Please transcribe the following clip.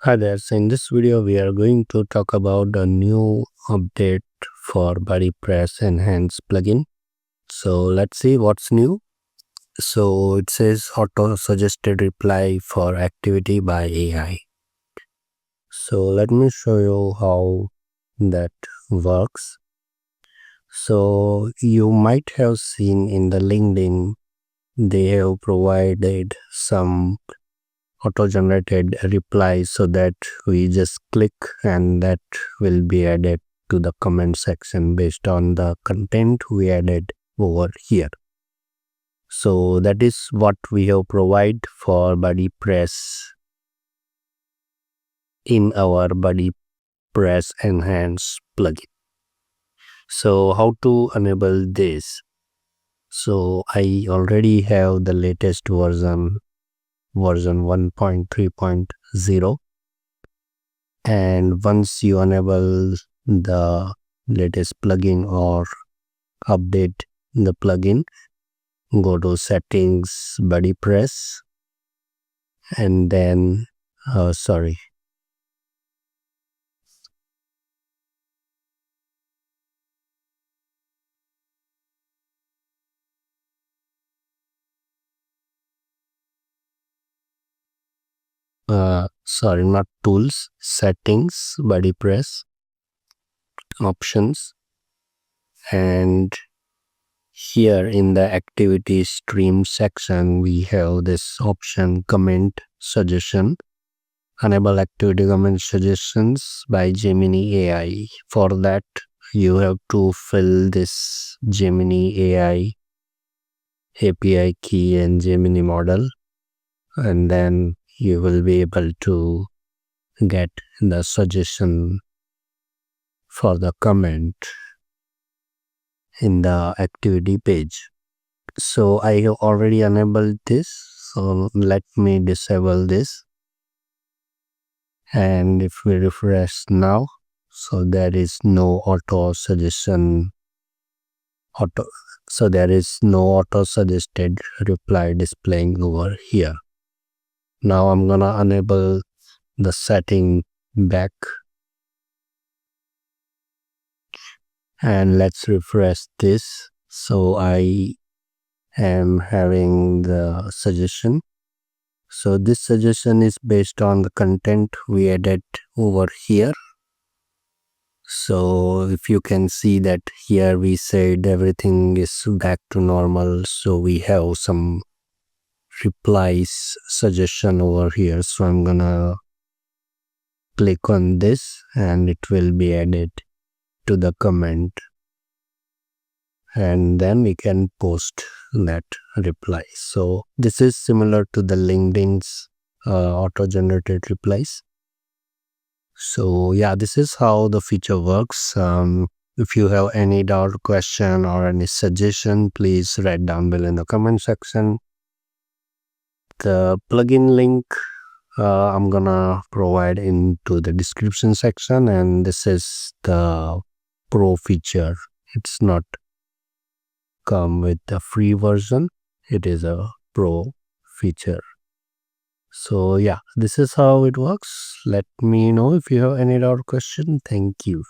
Hi there, so in this video we are going to talk about a new update for BuddyPress Enhanced plugin. So let's see what's new. So it says auto suggested reply for activity by AI. So let me show you how that works. So you might have seen in the LinkedIn they have provided some auto-generated replies so that we just click and that will be added to the comment section based on the content we added over here. So that is what we have provided for BuddyPress in our BuddyPress Enhanced plugin. So how to enable this? So I already have the latest version 1.3.0, and once you enable the latest plugin or update the plugin, go to settings, BuddyPress, and then not tools, settings, BuddyPress, options, and here in the activity stream section we have this option comment suggestion. Enable activity comment suggestions by Gemini AI. For that you have to fill this Gemini AI API key and Gemini model, and then you will be able to get the suggestion for the comment in the activity page. So I have already enabled this, so let me disable this, and if we refresh now, so there is no auto suggested reply displaying over here. Now I'm gonna enable the setting back, and let's refresh this. So I am having the suggestion. So this suggestion is based on the content we added over here. So if you can see that here we said everything is back to normal, so we have some replies suggestion over here. So I'm gonna click on this and it will be added to the comment, and then we can post that reply. So this is similar to the LinkedIn's auto-generated replies. So yeah, this is how the feature works. If you have any doubt, question, or any suggestion, please write down below in the comment section. The plugin link I'm gonna provide into the description section, and this is the pro feature. It's not come with the free version, it is a pro feature. So yeah, this is how it works. Let me know if you have any doubt or question. Thank you.